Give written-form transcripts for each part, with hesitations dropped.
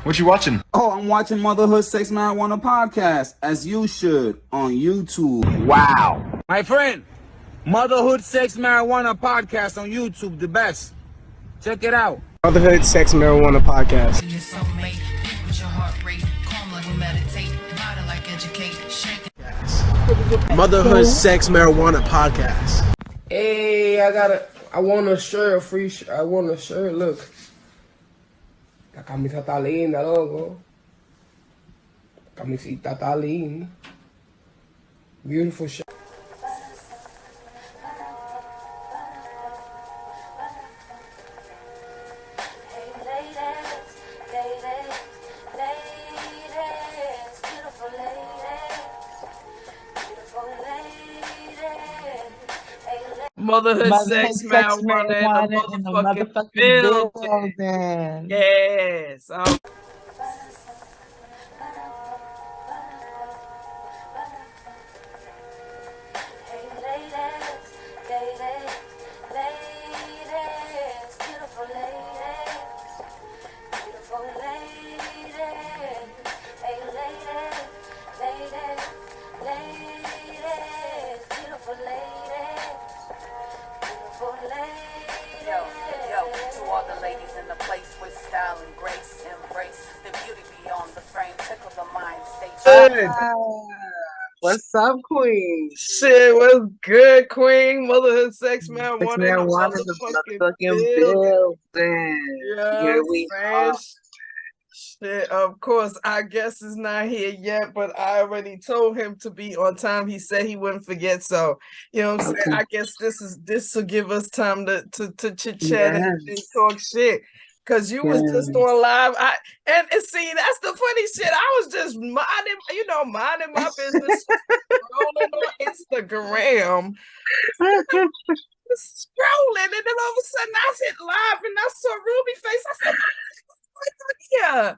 What you watching? Oh, I'm watching Motherhood Sex Marijuana podcast, as you should, on YouTube. Wow. My friend, Motherhood Sex Marijuana podcast on YouTube, the best. Check it out. Motherhood Sex Marijuana podcast. Motherhood Sex Marijuana podcast. Hey, I want a shirt, I want a shirt, look. La camisa está linda, loco. La camisita está linda. Beautiful shirt. Motherhood Sex Marijuana in the motherfucking building. Yes. What's up, Queen? Shit, what's good, Queen? Motherhood Sex Marijuana in the motherfucking building. Here we are. Shit, of course, I guess is not here yet, but I already told him to be on time. He said he wouldn't forget, so you know what I'm saying. I guess this will give us time to chit chat and talk shit. Cause you was just on live, and see, that's the funny shit. I was just minding my business, scrolling on Instagram, scrolling, and then all of a sudden I hit live and I saw Ruby face. I said, "Yeah,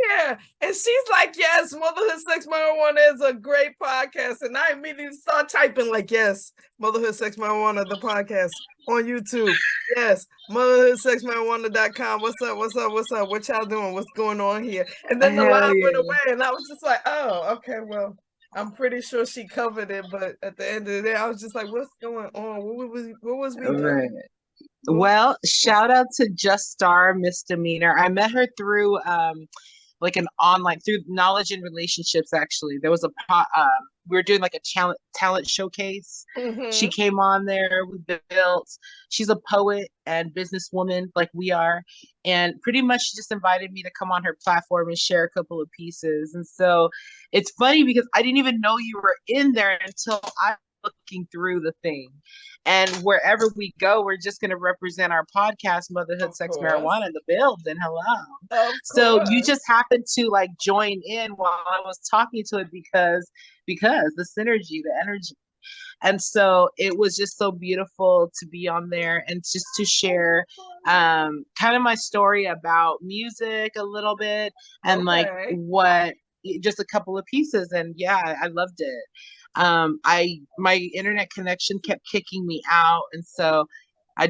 yeah," and she's like, "Yes, Motherhood Sex Marijuana is a great podcast," and I immediately start typing like, "Yes, Motherhood Sex Marijuana, the podcast." On YouTube, yes, motherhoodsexmarijuana.com. What's up? What y'all doing? What's going on here? And then the line went away, and I was just like, oh, okay, well, I'm pretty sure she covered it, but at the end of the day, I was just like, what's going on? What was we doing? Well, shout out to Just Star Misdemeanor. I met her through like an online, through Knowledge and Relationships. Actually, there was we were doing like a talent showcase. She came on there. We built. She's a poet and businesswoman like we are, and pretty much she just invited me to come on her platform and share a couple of pieces. And so it's funny because I didn't even know you were in there until I was looking through the thing. And wherever we go, we're just going to represent our podcast, Motherhood Sex Marijuana, in the building. Hello. So you just happened to like join in while I was talking to it because the synergy, the energy. And so it was just so beautiful to be on there and just to share kind of my story about music a little bit and like just a couple of pieces. And yeah, I loved it. My internet connection kept kicking me out, and so I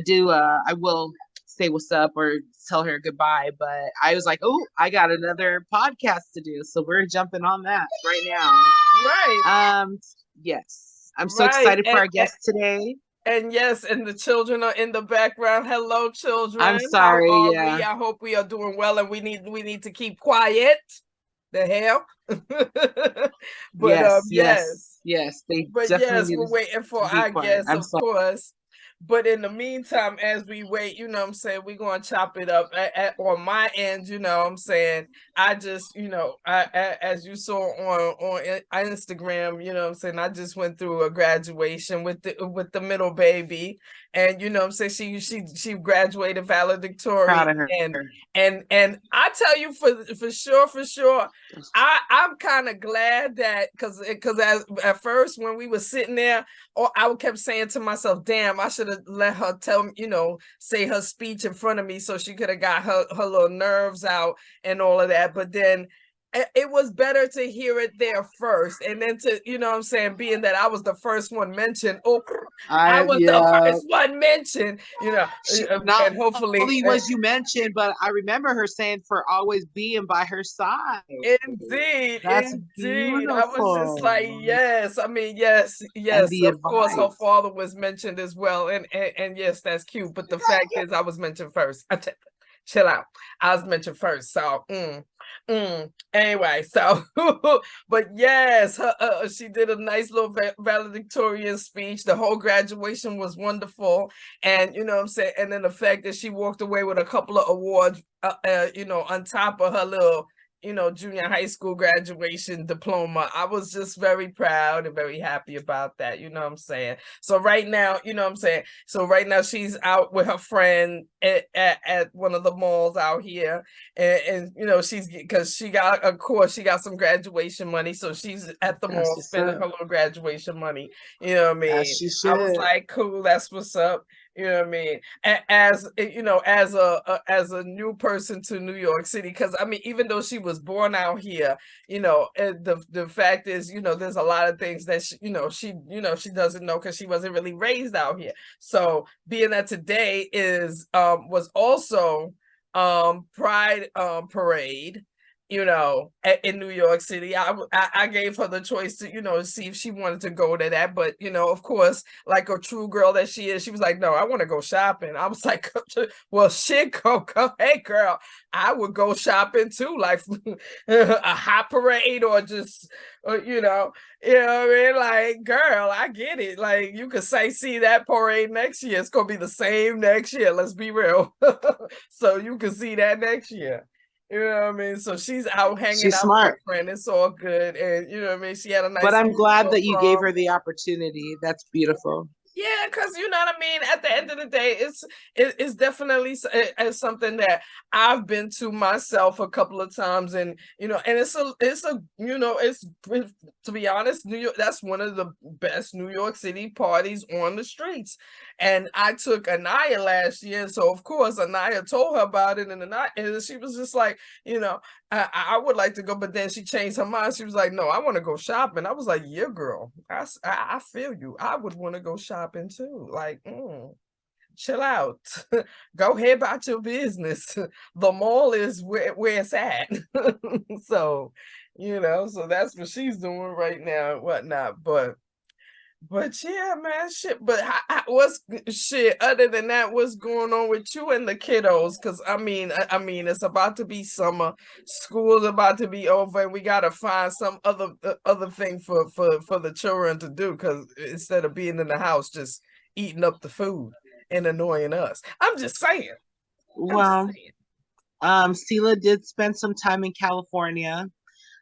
will say what's up or tell her goodbye, but I was like, oh, I got another podcast to do, so we're jumping on that right now. Yes, I'm so excited for our guest today. And yes, and the children are in the background. Hello, children. I'm sorry. I hope we are doing well, and we need to keep quiet. The hell. But yes, we're waiting for our guests, of course. But in the meantime, as we wait, you know what I'm saying, we're going to chop it up on my end, you know what I'm saying. I just, as you saw on Instagram, you know what I'm saying, I just went through a graduation with the middle baby. And you know what I'm saying, she graduated valedictorian. Proud of her. And I tell you for sure, I'm kind of glad that because at first when we were sitting there, I kept saying to myself, damn, I should have let her say her speech in front of me so she could have got her little nerves out and all of that. But then it was better to hear it there first, and then to, you know what I'm saying, being that I was the first one mentioned. Oh, I was the first one mentioned, you know, Not and hopefully, only was you mentioned, but I remember her saying for always being by her side. indeed, That's indeed, I was just like, beautiful. yes, I mean, yes, And yes, the of course, her advice. father was mentioned as well, and yes, that's cute. But the fact is, I was mentioned first. Chill out. I was mentioned first, so. Anyway, so but yes, she did a nice little valedictorian speech. The whole graduation was wonderful, and you know what I'm saying. And then the fact that she walked away with a couple of awards, you know, on top of her little, you know, junior high school graduation diploma. I was just very proud and very happy about that. You know what I'm saying? So right now, you know what I'm saying? So right now she's out with her friend at one of the malls out here. And you know, she's, because she got, of course, she got some graduation money. So she's at the mall spending her little graduation money. You know what I mean? As she I was should. like, cool, that's what's up. You know what I mean? As you know, as a new person to New York City, because I mean, even though she was born out here, you know, the fact is, you know, there's a lot of things that she, you know, she doesn't know because she wasn't really raised out here. So being that today is was also Pride parade, you know, in New York City. I gave her the choice to, you know, see if she wanted to go to that. But, you know, of course, like a true girl that she is, she was like, no, I want to go shopping. I was like, well, shit, go. Hey, girl, I would go shopping too, like a hot parade or just, you know what I mean? Like, girl, I get it. Like, you could say, see that parade next year. It's going to be the same next year. Let's be real. So you can see that next year. You know what I mean? So she's out hanging She's out with smart. her friend. It's all good. And you know what I mean? She had a nice But I'm glad that you gave prom. her the opportunity. That's beautiful. Yeah, because you know what I mean. At the end of the day, it's definitely something that I've been to myself a couple of times, and you know, and it's a you know, it's, to be honest, New York. That's one of the best New York City parties on the streets. And I took Anaya last year, so of course Anaya told her about it, and she was just like, you know, I would like to go, but then she changed her mind. She was like, no, I want to go shopping. I was like, yeah, girl, I feel you. I would want to go shopping too. Like, chill out. Go ahead about your business. The mall is where it's at. So, you know, so that's what she's doing right now and whatnot. But yeah, man, shit. But what's shit other than that? What's going on with you and the kiddos? Because I mean, it's about to be summer. School's about to be over, and we gotta find some other thing for the children to do. Because instead of being in the house just eating up the food and annoying us, I'm just saying. Well, Sela did spend some time in California,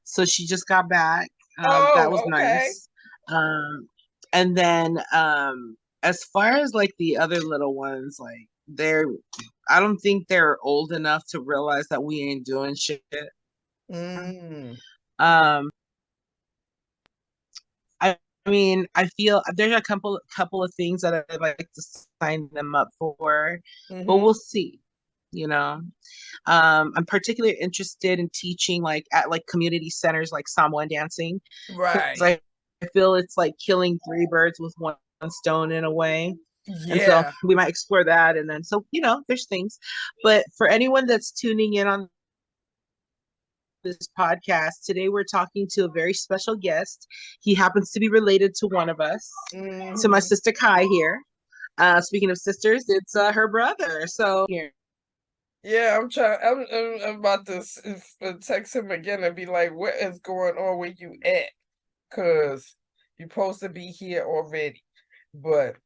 so she just got back. That was Oh, okay. nice. And then as far as like the other little ones, like I don't think they're old enough to realize that we ain't doing shit. Um I mean, I feel there's a couple of things that I'd like to sign them up for, but we'll see, you know. I'm particularly interested in teaching like at like community centers like Samoan dancing, because Right. I feel it's like killing three birds with one stone in a way. And so Yeah. we might explore that. And then, so, you know, there's things. But for anyone that's tuning in on this podcast, today we're talking to a very special guest. He happens to be related to one of us, to my sister Kai here. Speaking of sisters, it's her brother. So here. Yeah, I'm trying. I'm about to text him again and be like, "What is going on? Where you at? Cause you're supposed to be here already." But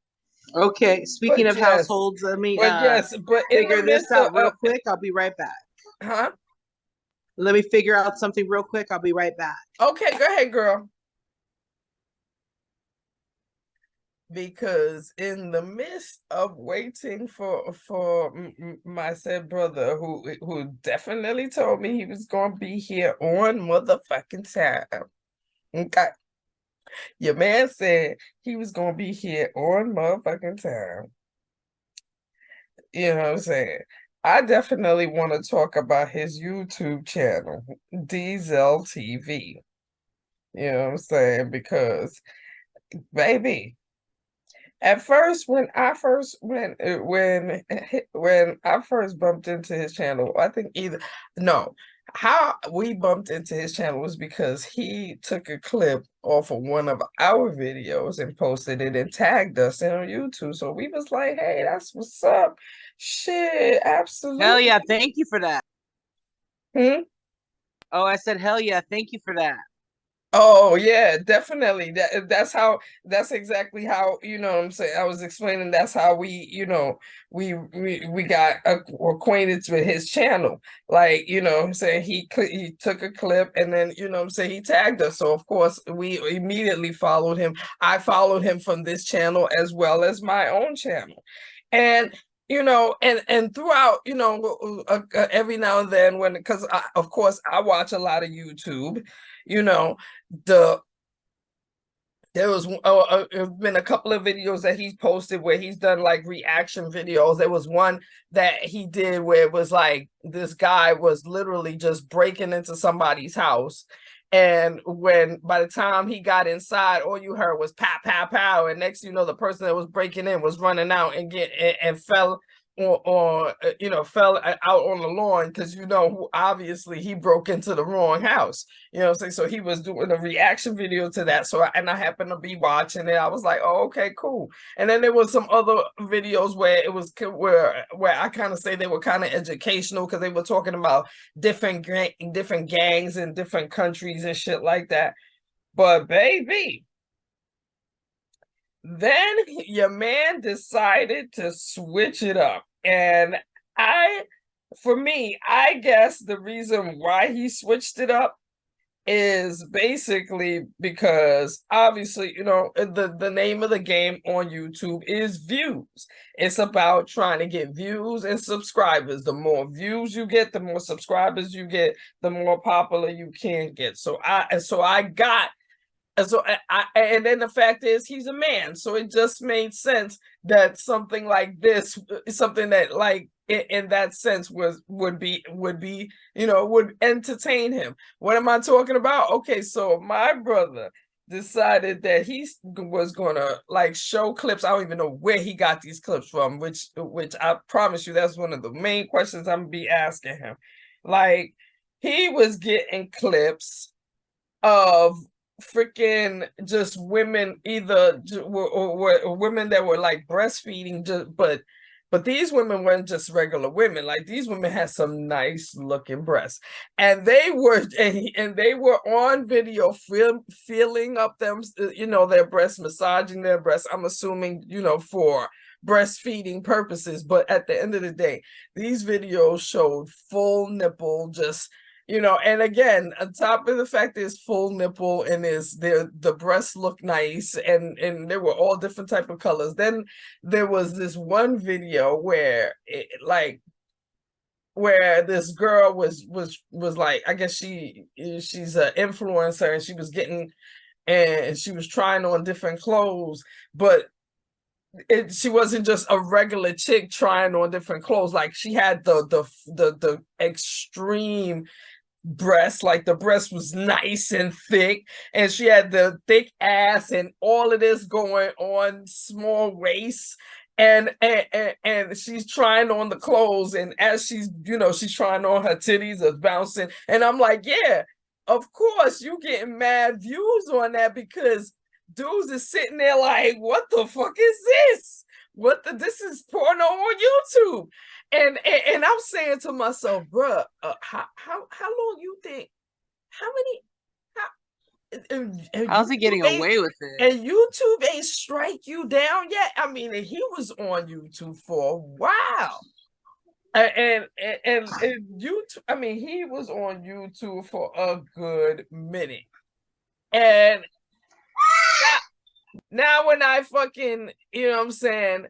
Okay, speaking of yes, households, let me but in the figure this midst out real quick. I'll be right back. huh? Let me figure out something real quick. I'll be right back. Okay, go ahead, girl. Because in the midst of waiting for my said brother, who definitely told me he was gonna be here on motherfucking time. Okay. Your man said he was gonna be here on motherfucking time. You know what I'm saying? I definitely want to talk about his YouTube channel, Dezel TV. You know what I'm saying? Because, baby, at first, when I first bumped into his channel, I think how we bumped into his channel was because he took a clip off of one of our videos and posted it and tagged us in on YouTube. So we was like, hey, that's what's up. Shit, absolutely. Hell yeah, thank you for that. Hmm? Oh, I said hell yeah, thank you for that. Oh yeah, definitely. That's exactly how, you know what I'm saying. I was explaining that's how we got acquainted with his channel. Like, you know what I'm saying, he took a clip and then, you know what I'm saying, he tagged us. So of course we immediately followed him. I followed him from this channel as well as my own channel. And and throughout, every now and then because of course I watch a lot of YouTube, you know, there was been a couple of videos that he's posted where he's done like reaction videos. There was one that he did where it was like this guy was literally just breaking into somebody's house, and by the time he got inside, all you heard was pow pow pow, and next the person that was breaking in was running out and fell fell out on the lawn because obviously he broke into the wrong house. What I'm saying? So he was doing a reaction video to that. So I happened to be watching it. I was like, oh, okay, cool. And then there was some other videos where it was where I kind of say they were kind of educational because they were talking about different gangs in different countries and shit like that. But baby, then your man decided to switch it up. And for me, I guess the reason why he switched it up is basically because obviously, the name of the game on YouTube is views. It's about trying to get views and subscribers. The more views you get, the more subscribers you get, the more popular you can get. So and then the fact is he's a man, so it just made sense that something like this, something that like in that sense would entertain him. What am I talking about? Okay, so my brother decided that he was gonna like show clips. I don't even know where he got these clips from, which I promise you that's one of the main questions I'm gonna be asking him. Like, he was getting clips of freaking just women, either or women that were like breastfeeding, but these women weren't just regular women. Like, these women had some nice looking breasts, and they were on video feeling up them, their breasts, massaging their breasts. I'm assuming, for breastfeeding purposes. But at the end of the day, these videos showed full nipple, just and again, on top of the fact there's full nipple and the breasts look nice, and there were all different type of colors. Then there was this one video where where this girl was like, I guess she's an influencer, and she was trying on different clothes, but she wasn't just a regular chick trying on different clothes. Like, she had the extreme breast, like the breast was nice and thick, and she had the thick ass and all of this going on, small waist, and she's trying on the clothes, and as she's trying on, her titties are bouncing, and I'm like, yeah, of course you getting mad views on that, because dudes is sitting there like, what the fuck is this? This is porno on YouTube. And I'm saying to myself, bruh, how long you think? How many? How's he getting away with it? And YouTube ain't strike you down yet. I mean, he was on YouTube for a while, and YouTube. I mean, he was on YouTube for a good minute, and now when I fucking, what I'm saying,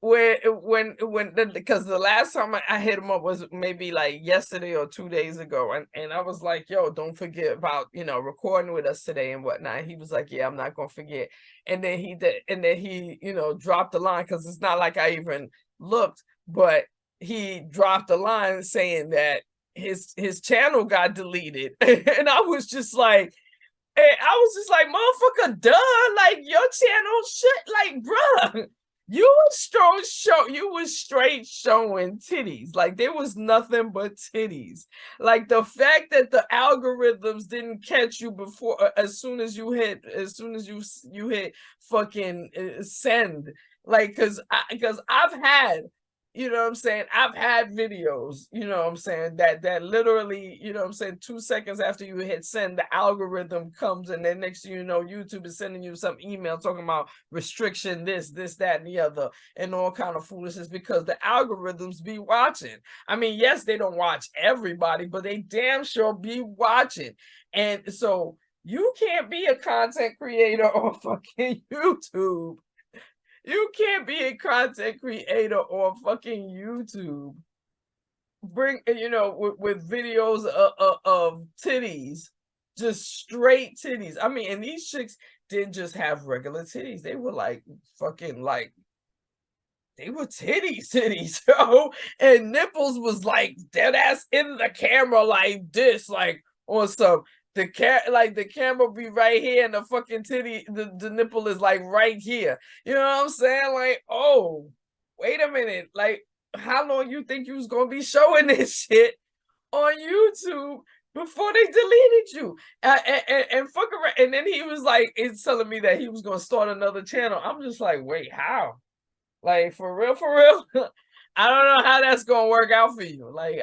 because the last time I hit him up was maybe like yesterday or 2 days ago, and I was like, yo, don't forget about recording with us today and whatnot. He was like, yeah, I'm not gonna forget. And then he dropped the line, because it's not like I even looked, but he dropped a line saying that his channel got deleted. And I was just like, motherfucker, duh, like your channel shit, like, bruh, you was straight showing titties. Like there was nothing but titties. Like the fact that the algorithms didn't catch you before, as soon as you hit fucking send, like, cause I've had, you know what I'm saying, I've had videos, you know what I'm saying, that literally, you know what I'm saying, 2 seconds after you hit send, the algorithm comes, and then next thing you know, YouTube is sending you some email talking about restriction, this, that, and the other, and all kind of foolishness, because the algorithms be watching. I mean, yes, they don't watch everybody, but they damn sure be watching. And so you can't be a content creator on fucking YouTube. You can't be a content creator on fucking YouTube. Bring, you know, with videos of titties, just straight titties. I mean, and these chicks didn't just have regular titties. They were like fucking like, they were titties, yo. And nipples was like dead ass in the camera like this, like on some. The camera be right here, and the fucking titty, the nipple is like right here. You know what I'm saying? Like, oh, wait a minute. Like, how long you think you was gonna be showing this shit on YouTube before they deleted you? And fuck around. And then he was like, it's telling me that he was gonna start another channel. I'm just like, wait, how? Like, for real, for real? I don't know how that's gonna work out for you. Like,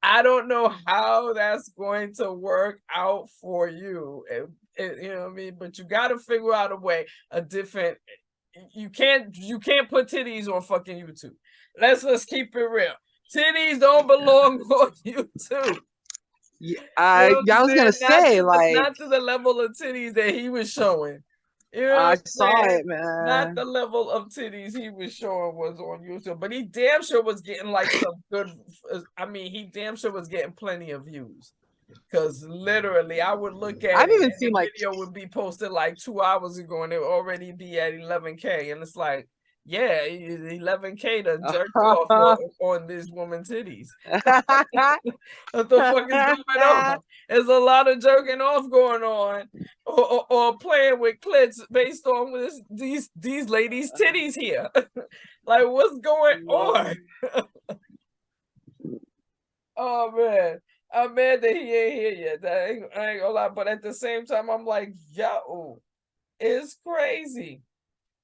I don't know how that's going to work out for you. You know what I mean? But you got to figure out a way, a different. You can't put titties on fucking YouTube. Let's keep it real. Titties don't belong on YouTube. Yeah, I was gonna say, like, not to the level of titties that he was showing. You know I saw saying? it, man. Not the level of titties he was showing was on YouTube, but he damn sure was getting like some good. I mean, he damn sure was getting plenty of views. Because literally, I would look at I've it, even and seen the like video would be posted like 2 hours ago, and it would already be at 11K, and it's like, yeah, 11K to jerk off on this woman's titties. What the fuck is going on? There's a lot of jerking off going on, or playing with clits based on these ladies' titties here. Like, what's going on? Oh man, I'm mad that he ain't here yet. I ain't gonna lie, but at the same time, I'm like, yo, it's crazy.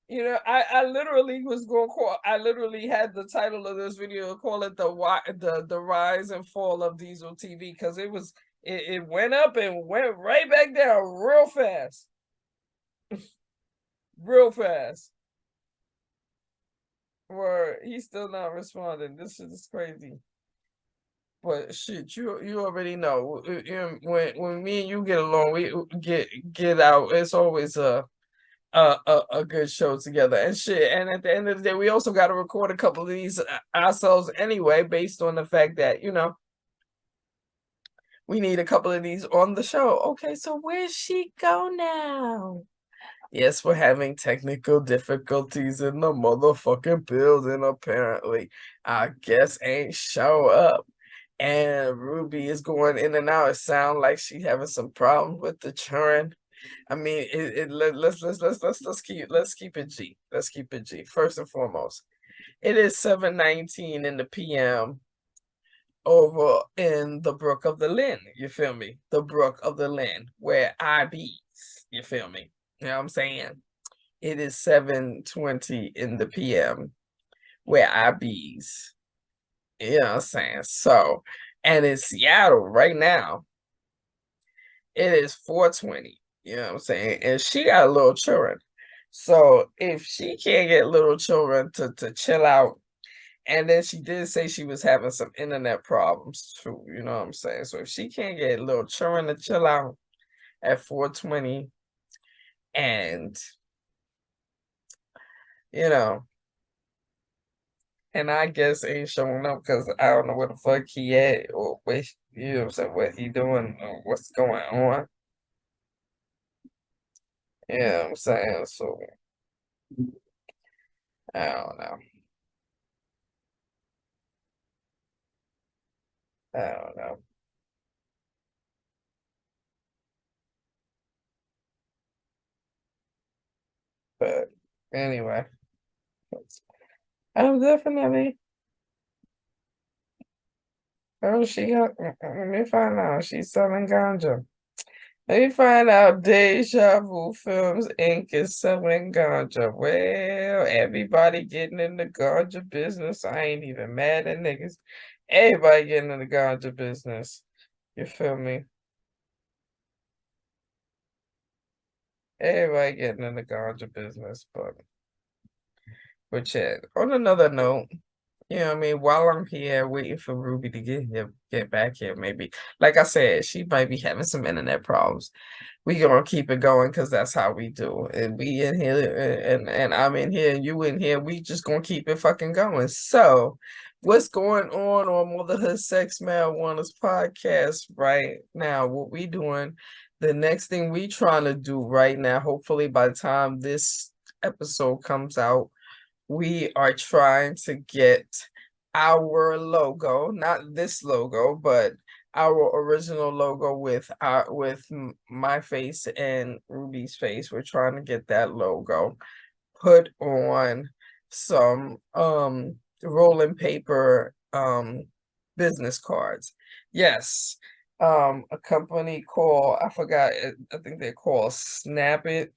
You know, I literally was going to call. I literally had the title of this video, call it the rise and fall of Dezel TV, because it went up and went right back down real fast, real fast. Where he's still not responding. This shit is crazy. But shit, you already know. When me and you get along, we get out. It's always a good show together and shit. And at the end of the day, we also got to record a couple of these ourselves anyway, based on the fact that, you know, we need a couple of these on the show. Okay, so where's she go now? Yes, we're having technical difficulties in the motherfucking building, apparently. I guess ain't show up. And Ruby is going in and out. It sounds like she having some problem with the churn. I mean, let's keep it G. Let's keep it G. First and foremost, it is 7:19 in the PM over in the Brook of the Lynn. You feel me? The Brook of the Lynn, where I be. You feel me? You know what I'm saying? It is 7:20 in the PM where I bees. You know what I'm saying? So, and in Seattle right now, it is 4:20. You know what I'm saying? And she got little children. So if she can't get little children to chill out, and then she did say she was having some internet problems too, you know what I'm saying? So if she can't get little children to chill out at 4:20, and you know, and I guess ain't showing up because I don't know where the fuck he at, or what, you know what I'm saying, what he doing, or what's going on. You know what I'm saying? So I don't know. I don't know. But anyway, I'm definitely. Oh, she got. Let me find out. She's selling ganja. Let me find out. Deja Vu Films Inc. is selling ganja. Well, everybody getting in the ganja business. I ain't even mad at niggas. Everybody getting in the ganja business. You feel me? Everybody getting in the ganja business, but yeah. On another note. You know what I mean? While I'm here waiting for Ruby to get back here, maybe. Like I said, she might be having some internet problems. We gonna keep it going because that's how we do. And we in here and I'm in here and you in here. We just gonna keep it fucking going. So what's going on Motherhood Sex Marijuana's podcast right now? What we doing, the next thing we trying to do right now, hopefully by the time this episode comes out, we are trying to get our logo, not this logo, but our original logo with my face and Ruby's face. We're trying to get that logo put on some rolling paper business cards. Yes. A company called, I forgot, I think they're called Snap It.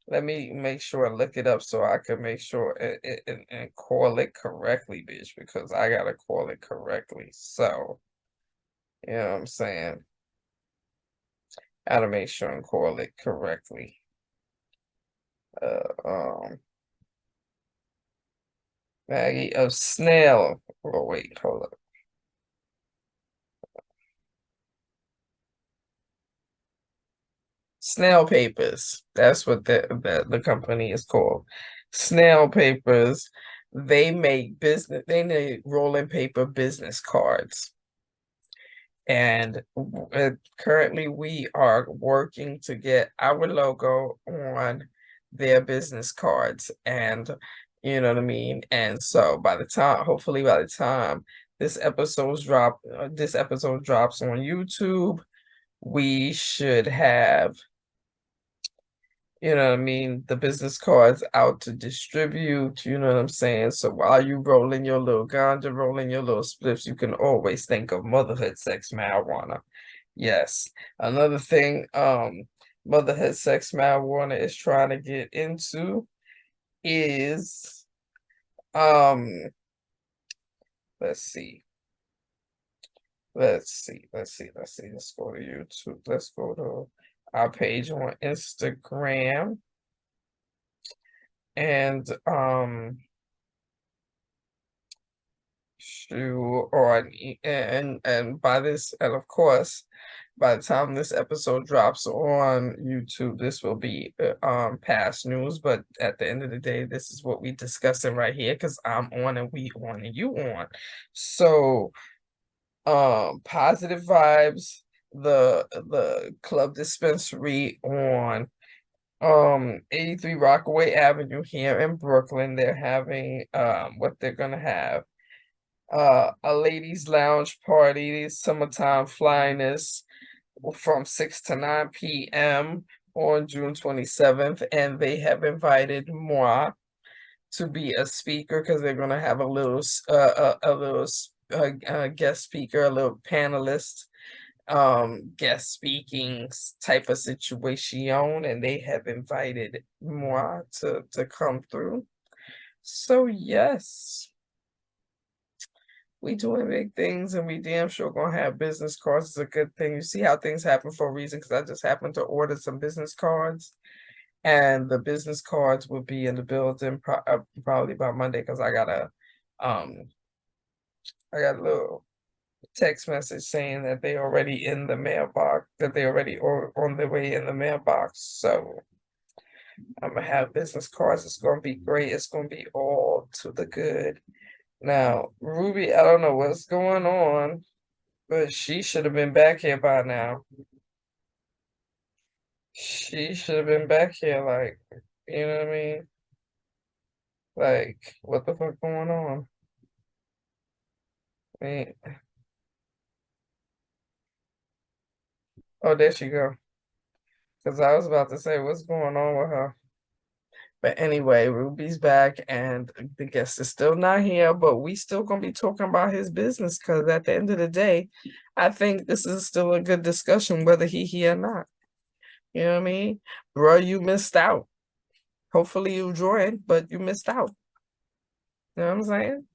Let me make sure I look it up so I can make sure and call it correctly, bitch, because I gotta call it correctly. So, you know what I'm saying? Gotta make sure and call it correctly. Maggie of Snail. Oh, wait, hold up. Snail Papers. That's what the company is called. Snail Papers. They make rolling paper business cards. And currently we are working to get our logo on their business cards, and you know what I mean. And so hopefully by the time this episode drops on YouTube, we should have, you know what I mean, the business cards out to distribute, you know what I'm saying? So while you rolling your little ganja, rolling your little spliffs, you can always think of Motherhood Sex Marijuana. Yes. Another thing, Motherhood Sex Marijuana is trying to get into is, let's see. Let's go to YouTube. Let's go to our page on Instagram. And and by this, and of course, by the time this episode drops on YouTube, this will be past news. But at the end of the day, this is what we discussing right here, because I'm on and we on and you on. So Positive Vibes, the club dispensary on 83 Rockaway Avenue here in Brooklyn. They're having what they're gonna have, a ladies lounge party, summertime flyness, from 6 to 9 p.m. on June 27th, and they have invited moi to be a speaker, because they're gonna have a little guest speaker, a little panelist guest speaking type of situation, and they have invited moi to come through. So yes, we doing big things, and we damn sure gonna have business cards. It's a good thing. You see how things happen for a reason, because I just happened to order some business cards, and the business cards will be in the building probably by Monday, because I got a little text message saying that they already in the mailbox, that they already on their way in the mailbox. So I'm gonna have business cards. It's gonna be great. It's gonna be all to the good. Now, Ruby, I don't know what's going on, but she should have been back here by now. She should have been back here, like, you know what I mean? Like, what the fuck going on? I mean, Oh, there she go. Because I was about to say, what's going on with her? But anyway, Ruby's back and the guest is still not here, but we still gonna be talking about his business because at the end of the day, I think this is still a good discussion, whether he here or not. You know what I mean? Bro, you missed out. Hopefully you joined, but you missed out. You know what I'm saying?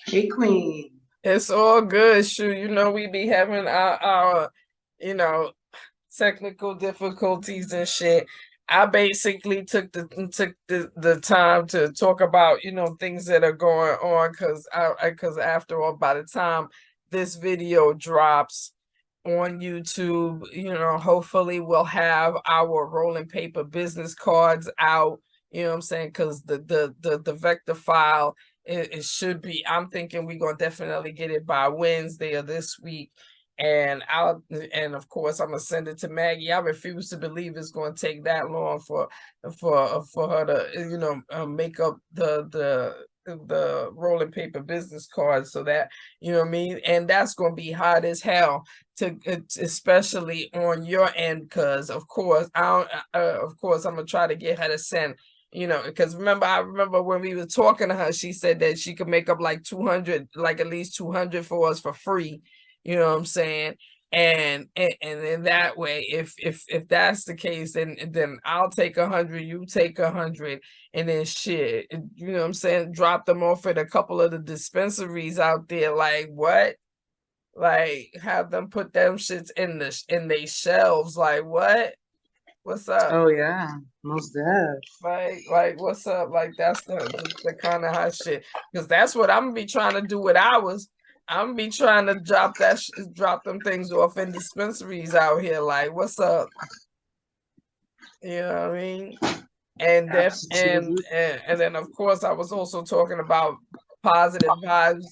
Hey, Queen. It's all good. Shoot, you know, we be having our you know, technical difficulties and shit. I basically took the time to talk about, you know, things that are going on because after all, by the time this video drops on YouTube, you know, hopefully we'll have our rolling paper business cards out, you know what I'm saying? Because the vector file, it should be, I'm thinking we're gonna definitely get it by Wednesday of this week. And of course I'm gonna send it to Maggie. I refuse to believe it's gonna take that long for her to, you know, make up the rolling paper business cards so that, you know what I mean, and that's gonna be hot as hell to especially on your end, because of course of course I'm gonna try to get her to send, you know, because I remember when we were talking to her, she said that she could make up like 200, like at least 200 for us for free. You know what I'm saying? And in that way, if that's the case, then I'll take 100, you take 100, and then shit, you know what I'm saying? Drop them off at a couple of the dispensaries out there. Like what? Like have them put them shits in they shelves. Like what? What's up? Oh yeah, most def. Like what's up? Like that's the kind of hot shit, because that's what I'm gonna be trying to do with ours. I'm gonna be trying to drop them things off in dispensaries out here. Like what's up? You know what I mean? And then and then of course I was also talking about positive vibes,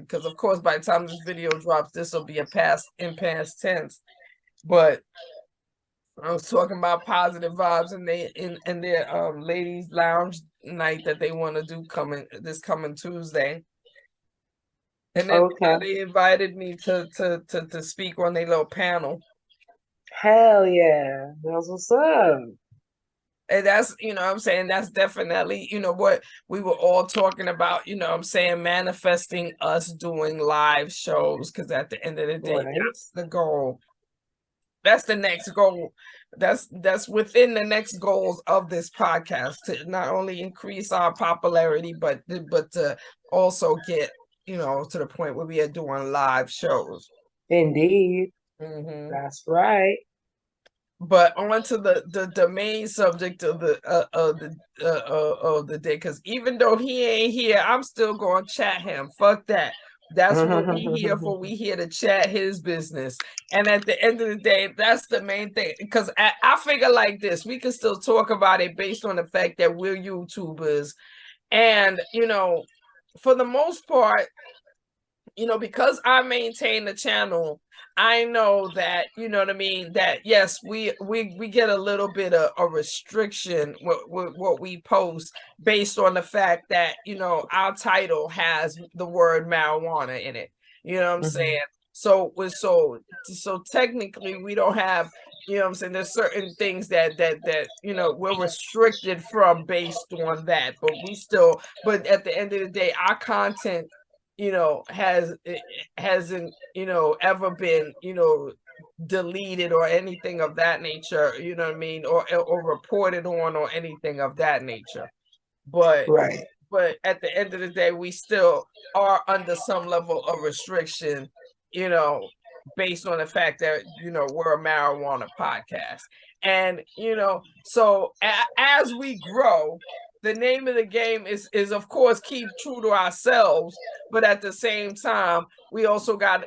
because of course by the time this video drops, this will be in past tense. But I was talking about positive vibes and in their ladies lounge night that they want to do this coming Tuesday. And then Okay. they invited me to speak on their little panel. Hell yeah. That's what's up. And that's, you know what I'm saying, that's definitely, you know, what we were all talking about, you know what I'm saying, manifesting us doing live shows, because at the end of the day, Right. that's the goal. That's the next goal. That's within the next goals of this podcast, to not only increase our popularity, but to also get, you know, to the point where we are doing live shows. Indeed. That's right. But on to the main subject of the day, because even though he ain't here, I'm still gonna chat him. Fuck that. That's what we here for. We here to chat his business. And at the end of the day, that's the main thing. Because I figure like this, we can still talk about it based on the fact that we're YouTubers. And, you know, for the most part, you know, because I maintain the channel, I know that, you know what I mean, that yes, we get a little bit of a restriction with what we post based on the fact that, you know, our title has the word marijuana in it. You know what I'm saying? So technically we don't have, you know what I'm saying, there's certain things that you know, we're restricted from based on that, but but at the end of the day, our content, you know, hasn't, you know, ever been, you know, deleted or anything of that nature, you know what I mean, or reported on or anything of that nature. But Right. but at the end of the day, we still are under some level of restriction, you know, based on the fact that, you know, we're a marijuana podcast. And, you know, so as we grow, the name of the game is of course keep true to ourselves, but at the same time, we also got,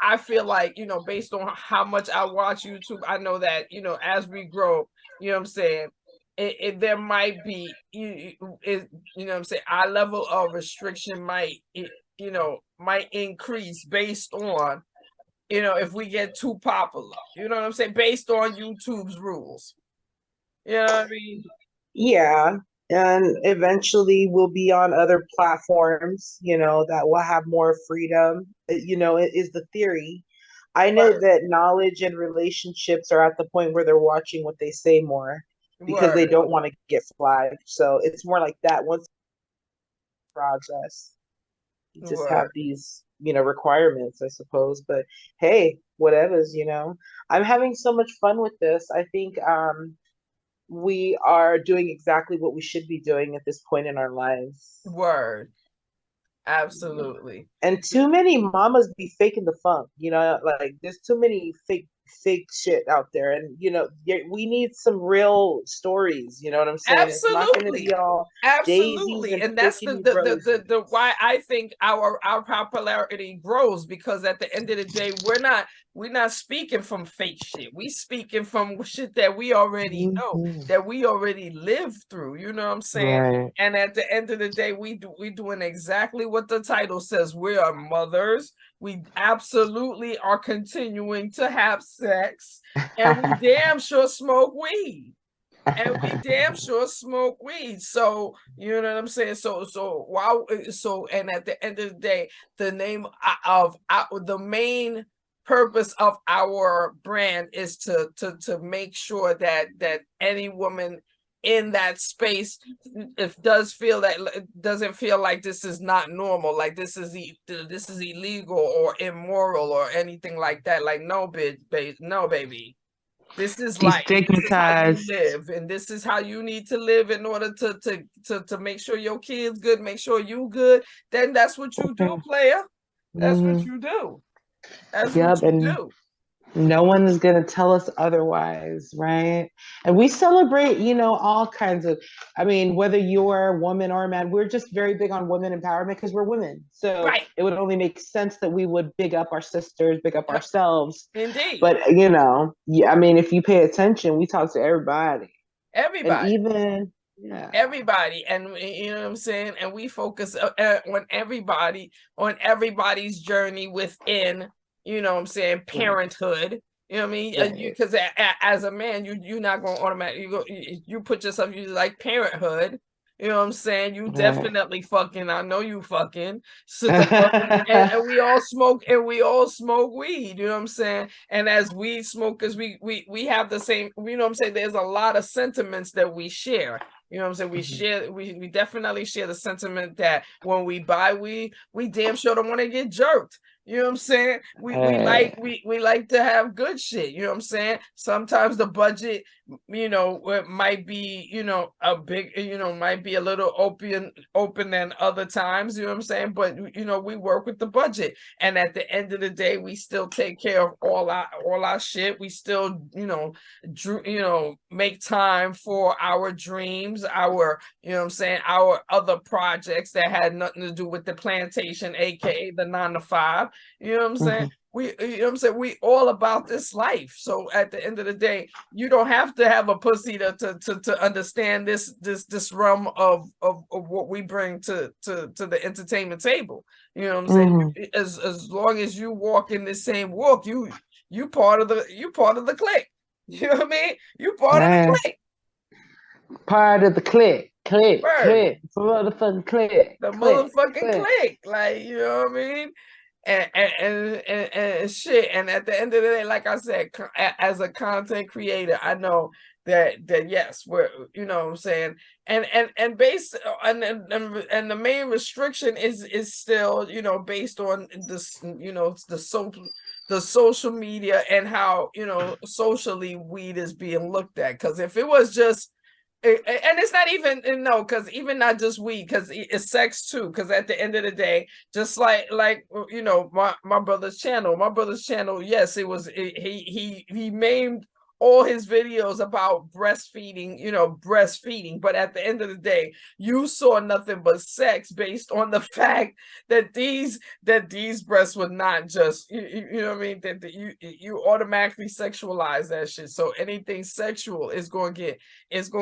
I feel like, you know, based on how much I watch YouTube, I know that, you know, as we grow, you know what I'm saying, there might be, you know what I'm saying, our level of restriction might, you know, might increase based on, you know, if we get too popular, you know what I'm saying, based on YouTube's rules. You know what I mean? Yeah. And eventually we'll be on other platforms, that will have more freedom. It is the theory. I know Word, that knowledge and relationships are at the point where they're watching what they say more because they word, don't want to get flagged. So it's more like that. Once process, you just have word, these, requirements, I suppose. But hey, whatever's, I'm having so much fun with this. I think we are doing exactly what we should be doing at this point in our lives. word. Absolutely. And too many mamas be faking the funk, like there's too many fake shit out there. And we need some real stories, you know what I'm saying? It's not going to be Absolutely. all daisies Absolutely. and And that's picking roses. the why I think our popularity grows, because at the end of the day, we're not speaking from fake shit. We speaking from shit that we already know, Mhm. that we already lived through. You know what I'm saying? Right. And at the end of the day, we doing exactly what the title says. We are mothers. We absolutely are continuing to have sex, and we damn sure smoke weed, and we damn sure smoke weed. So you know what I'm saying. And at the end of the day, the name of the main purpose of our brand is to make sure that any woman in that space, if doesn't feel like this is not normal, like this is illegal or immoral or anything like that. Like, no, no, baby, this is life. This is how you Destigmatized. live, and this is how you need to live in order to make sure your kids good, make sure you good. Then that's what you do, player. That's what Mm-hmm. you do. That's what Yep. you And do. no one is going to tell us otherwise, right? And we celebrate, all kinds of, I mean, whether you're a woman or a man, we're just very big on women empowerment because we're women. So Right. it would only make sense that we would big up our sisters, big up ourselves. Indeed. But, yeah, I mean, if you pay attention, we talk to everybody. And Everybody. even, yeah. Everybody. And you know what I'm saying? And we focus on everybody's journey within, you know what I'm saying, Right. parenthood. You know what I mean? Right. Because as a man, you're not going to automatically you put yourself, you like parenthood. You know what I'm saying? You Right. definitely fucking. I know you fucking. So and we all smoke, and we all smoke weed. You know what I'm saying? And as weed smokers, we have the same. You know what I'm saying? There's a lot of sentiments that we share. You know what I'm saying? We definitely share the sentiment that when we buy weed, we damn sure don't want to get jerked. You know what I'm saying? We like to have good shit. You know what I'm saying? Sometimes the budget, it might be, a big, might be a little open than other times. You know what I'm saying? But we work with the budget, and at the end of the day, we still take care of all our shit. We still, make time for our dreams, our, you know what I'm saying, our other projects that had nothing to do with the plantation, aka the 9 to 5. You know what I'm saying? Mhm. You know what I'm saying? We all about this life. So at the end of the day, you don't have to have a pussy to understand this realm of what we bring to the entertainment table. You know what I'm saying? Mhm. As long as you walk in the same walk, you part of the clique. You know what I mean? You part of the Right. clique. Part of the clique, clique, Word. clique, motherfucking clique, The clique, motherfucking clique. clique. Like, you know what I mean? And shit. And at the end of the day, like I said, as a content creator, I know that yes, we're, you know what I'm saying, and based and the main restriction is still, based on this, the social media, and how, socially weed is being looked at. Because if it was just, and it's not even, no, because even not just weed, because it's sex too. Because at the end of the day, just like my brother's channel, yes, it was, he made all his videos about breastfeeding, but at the end of the day, you saw nothing but sex, based on the fact that these breasts were not just, you know what I mean, that you automatically sexualize that shit. So anything sexual is going to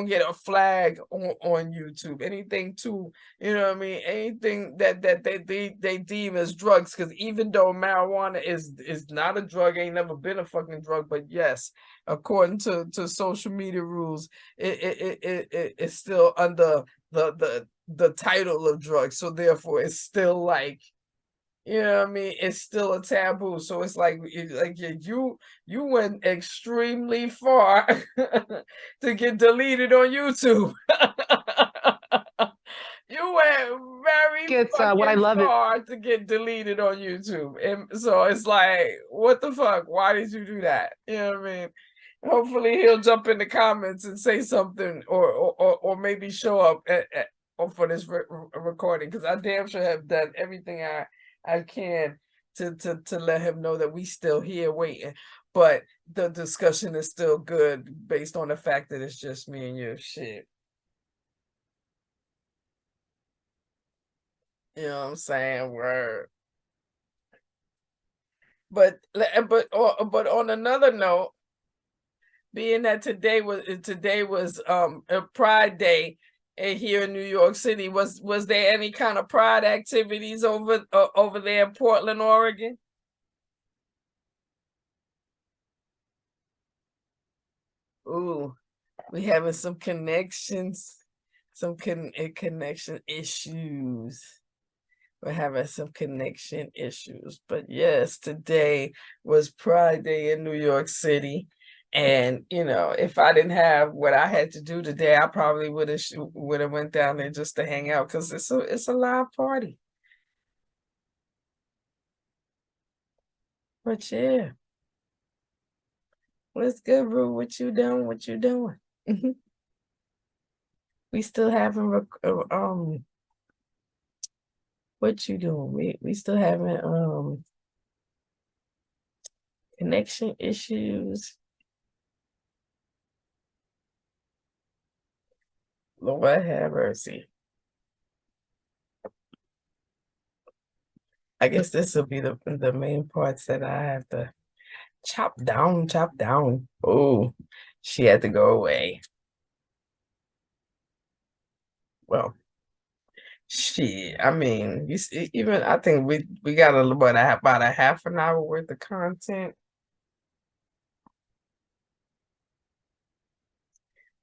get a flag on YouTube. Anything too, you know what I mean? Anything that they deem as drugs, because even though marijuana is not a drug, ain't never been a fucking drug, but yes, according to social media rules, it's still under the title of drugs. So therefore, it's still like, you know what I mean? It's still a taboo. So it's like you went extremely far to get deleted on YouTube. You went very what I fucking love is far to get deleted on YouTube. And so it's like, what the fuck? Why did you do that? You know what I mean? Hopefully he'll jump in the comments and say something, or maybe show up for this recording, because I damn sure have done everything I can to let him know that we still here waiting. But the discussion is still good based on the fact that it's just me and you. Shit. You know what I'm saying? Word. But on another note, being that today was a Pride Day here in New York City, was there any kind of Pride activities over there in Portland, Oregon? Ooh, we having some connections, some connection issues. We're having some connection issues. But yes, today was Pride Day in New York City. And, you know, if I didn't have what I had to do today, I probably would have went down there just to hang out, because it's a live party. But yeah. What's good, Rue? What you doing? What you doing? We still having what you doing? We still having connection issues. Lord have mercy. I guess this will be the main parts that I have to chop down. Oh, she had to go away. Well, I mean, you see, even I think we got about a half an hour worth of content.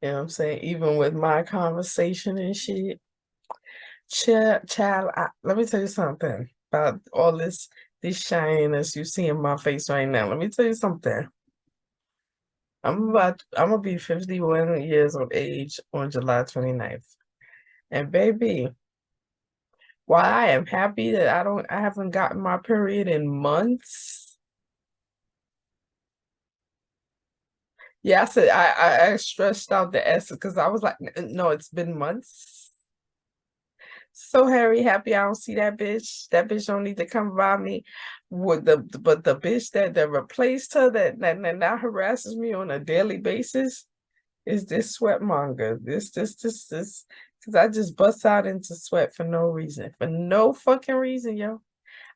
You know what I'm saying? Even with my conversation and shit. Child, let me tell you something about all this shininess you see in my face right now. Let me tell you something. I'm gonna be 51 years of age on July 29th. And baby, while I am happy that I haven't gotten my period in months. Yeah, I said I stressed out the S because I was like, no, it's been months. So happy I don't see that bitch. That bitch don't need to come by me. But the bitch that replaced her that now harasses me on a daily basis is this sweatmonger. This because I just bust out into sweat for no reason. For no fucking reason, yo.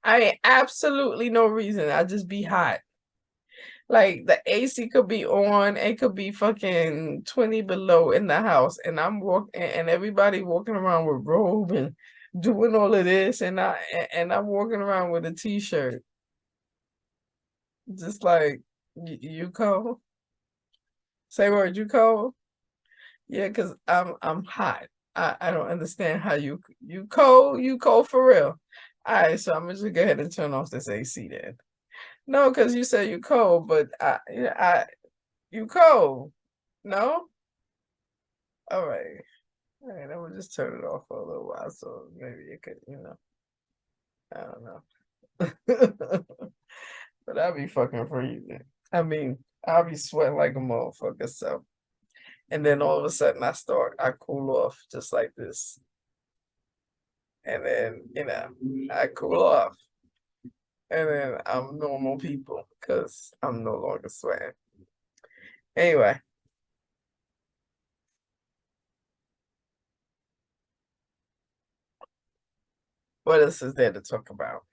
I mean, absolutely no reason. I just be hot. Like the AC could be on, it could be fucking 20 below in the house, and I'm walking, and everybody walking around with robe and doing all of this, and I'm walking around with a t-shirt, just like you cold. Say word, you cold? Yeah, because I'm hot. I don't understand how you cold for real. All right, so I'm gonna just go ahead and turn off this AC then. No, because you said you cold, but you cold. No? All right. All right, I'm gonna just turn it off for a little while, so maybe it could, I don't know. But I'll be fucking freezing. I mean, I'll be sweating like a motherfucker, so. And then all of a sudden I cool off just like this. And then, I cool off. And then I'm normal people because I'm no longer sweating. Anyway. What else is there to talk about?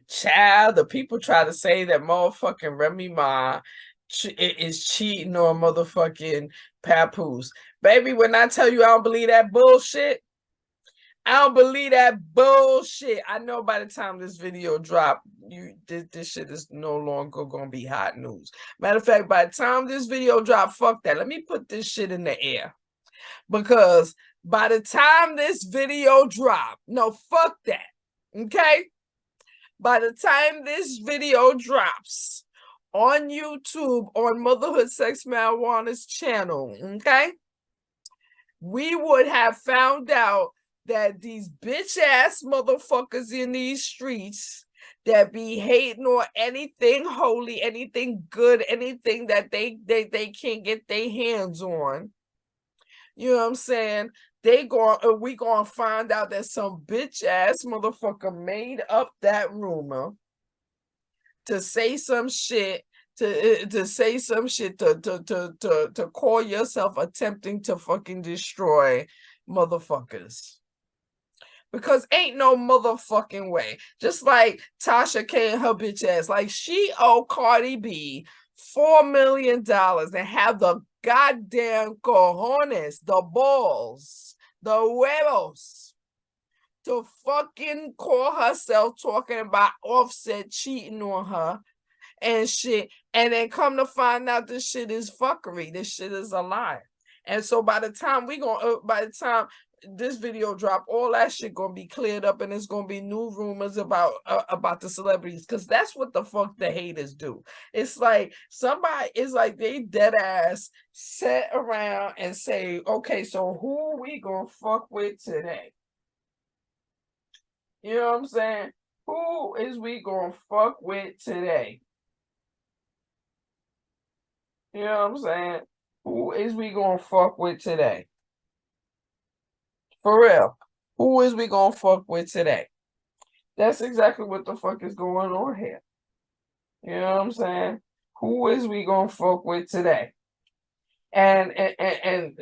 Child, the people try to say that motherfucking Remy Ma is cheating on motherfucking Papoose. Baby, when I tell you I don't believe that bullshit, I don't believe that bullshit. I know by the time this video drop, this shit is no longer gonna be hot news. Matter of fact, by the time this video drop, fuck that. Let me put this shit in the air. Because by the time this video drop, no, fuck that. Okay? By the time this video drops on YouTube, on Motherhood Sex Marijuana's channel, okay, we would have found out that these bitch ass motherfuckers in these streets that be hating on anything holy, anything good, anything that they can't get their hands on. You know what I'm saying? We gonna find out that some bitch ass motherfucker made up that rumor to say some shit, to say some shit to call yourself attempting to fucking destroy motherfuckers. Because ain't no motherfucking way. Just like Tasha K and her bitch ass, like she owe Cardi B $4 million and have the goddamn cojones, the balls, the huevos to fucking call herself talking about Offset cheating on her and shit, and then come to find out this shit is fuckery, this shit is a lie. And so by the time this video drop, all that shit gonna be cleared up, and it's gonna be new rumors about the celebrities, because that's what the fuck the haters do. It's like they dead ass sit around and say, okay, so who are we gonna fuck with today? You know what I'm saying? Who is we gonna fuck with today? You know what I'm saying? Who is we gonna fuck with today? For real. Who is we gonna fuck with today? That's exactly what the fuck is going on here. You know what I'm saying? Who is we gonna fuck with today? And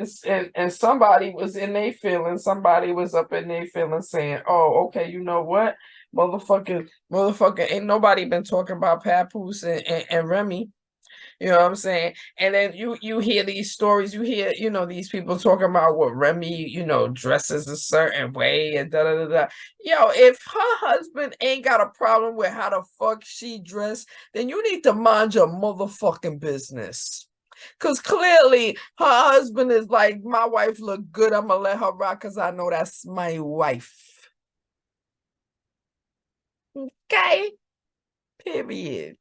somebody was in their feelings. Somebody was up in their feelings saying, "Oh, okay, you know what, motherfucker, ain't nobody been talking about Papoose and Remy." You know what I'm saying? And then you hear these stories, you hear, these people talking about what Remy, dresses a certain way and da da da da. Yo, if her husband ain't got a problem with how the fuck she dressed, then you need to mind your motherfucking business. Because clearly her husband is like, my wife look good, I'm gonna let her rock because I know that's my wife. Okay? Period.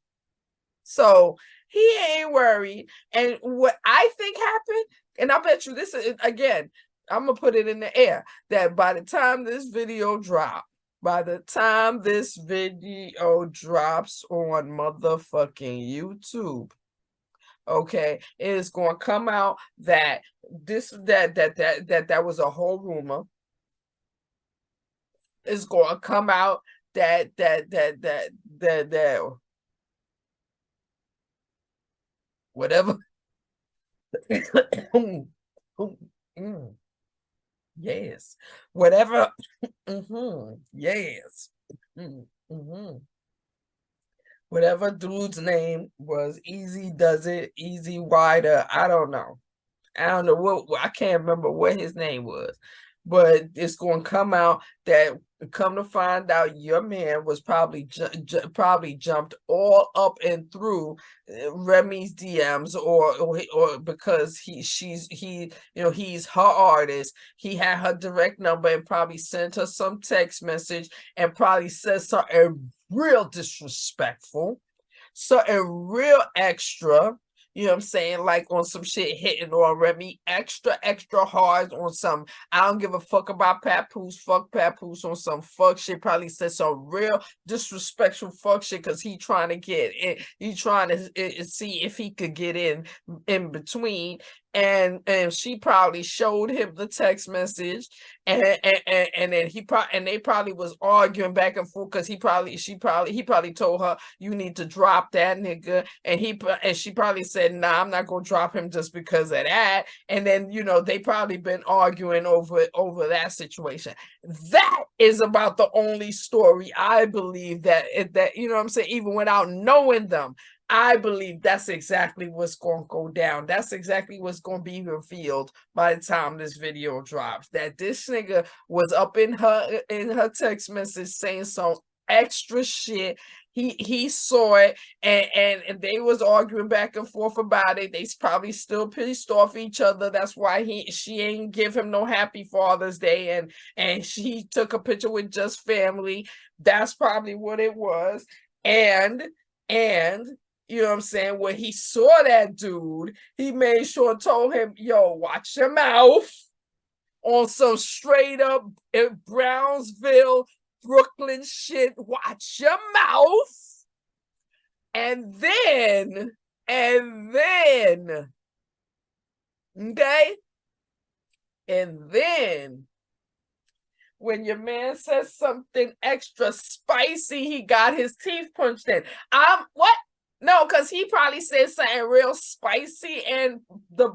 So he ain't worried. And what I think happened, and I bet you this is, again, I'm going to put it in the air, that by the time this video drops on motherfucking YouTube, okay, it is going to come out that that was a whole rumor. It's going to come out that whatever. Yes. Whatever. Yes. Whatever dude's name was, Easy Does It, Easy Wider. I don't know what, I can't remember what his name was, but it's going to come out that, come to find out, your man was probably jumped all up and through Remy's DMs, or because he's her artist, he had her direct number and probably sent her some text message and probably said something real disrespectful, something real extra. You know what I'm saying? Like on some shit hitting on Remy extra hard on some, I don't give a fuck about Papoose, fuck Papoose on some fuck shit. Probably said some real disrespectful fuck shit because he trying to get in, he trying to see if he could get in between. And she probably showed him the text message, and then they probably was arguing back and forth because he probably told her, you need to drop that nigga, and she probably said, nah, I'm not gonna drop him just because of that. And then they probably been arguing over that situation. That is about the only story I believe that you know what I'm saying, even without knowing them, I believe that's exactly what's going to go down. That's exactly what's going to be revealed by the time this video drops. That this nigga was up in her text message saying some extra shit. He saw it, and they was arguing back and forth about it. They's probably still pissed off each other. That's why she ain't give him no happy Father's Day, and she took a picture with just family. That's probably what it was. And you know what I'm saying, when he saw that dude, he made sure told him, yo, watch your mouth, on some straight up Brownsville, Brooklyn shit. Watch your mouth. And then, okay? And then, when your man says something extra spicy, he got his teeth punched in. What? No, because he probably said something real spicy, and the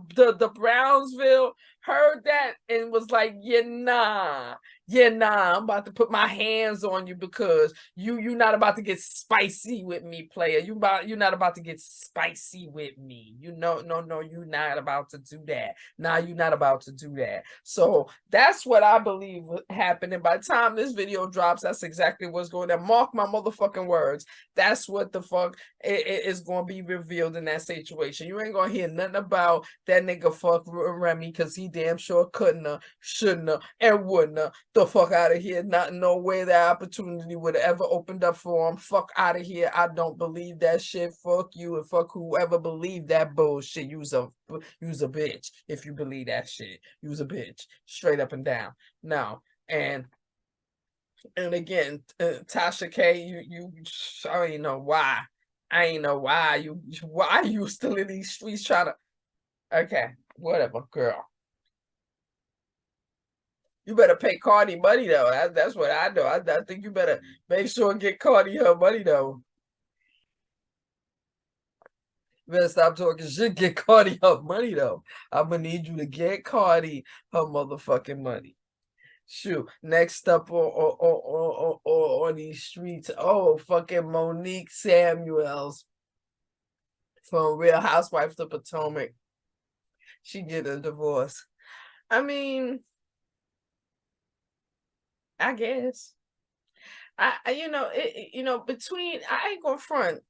Brownsville heard that and was like, nah, I'm about to put my hands on you because you're not about to get spicy with me, player. You're not about to get spicy with me. No, you're not about to do that. Nah, you're not about to do that. So that's what I believe happened. And by the time this video drops, that's exactly what's going to mark my motherfucking words. That's what the fuck is going to be revealed in that situation. You ain't going to hear nothing about that nigga fuck Remy because he damn sure couldn't have, shouldn't have, and wouldn't have. The fuck out of here. Not no way that opportunity would have ever opened up for him. Fuck out of here. I don't believe that shit. Fuck you and fuck whoever believed that bullshit. You's a bitch if you believe that shit. You's a bitch. Straight up and down. No. And again, Tasha K, you I ain't know why. I ain't know why you still in these streets trying to. Okay, whatever, girl. You better pay Cardi money though. That's what I know. I think you better make sure and get Cardi her money though. You better stop talking shit. Get Cardi her money though. I'm gonna need you to get Cardi her motherfucking money. Shoot. Next up on these streets, fucking Monique Samuels from Real Housewives of Potomac. She get a divorce. I mean, I guess. I between, I ain't gonna front.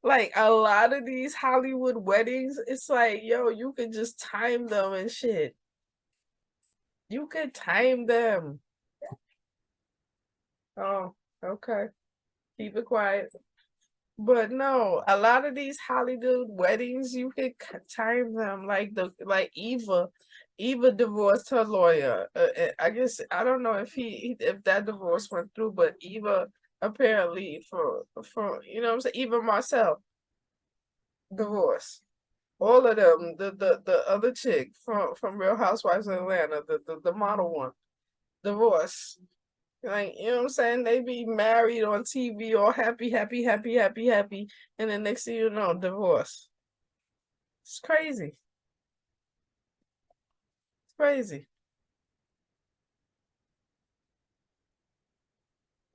Like a lot of these Hollywood weddings, it's like, yo, you could just time them and shit. You could time them. Oh, okay. Keep it quiet. But no, a lot of these Hollywood weddings, you could time them like Eva divorced her lawyer. I guess I don't know if that divorce went through, but Eva apparently for you know what I'm saying, Eva Marcel divorce. All of them, the other chick from Real Housewives of Atlanta, the model one, divorce. Like, you know what I'm saying? They be married on TV, all happy, and then next thing you know, divorce. It's crazy. It's crazy.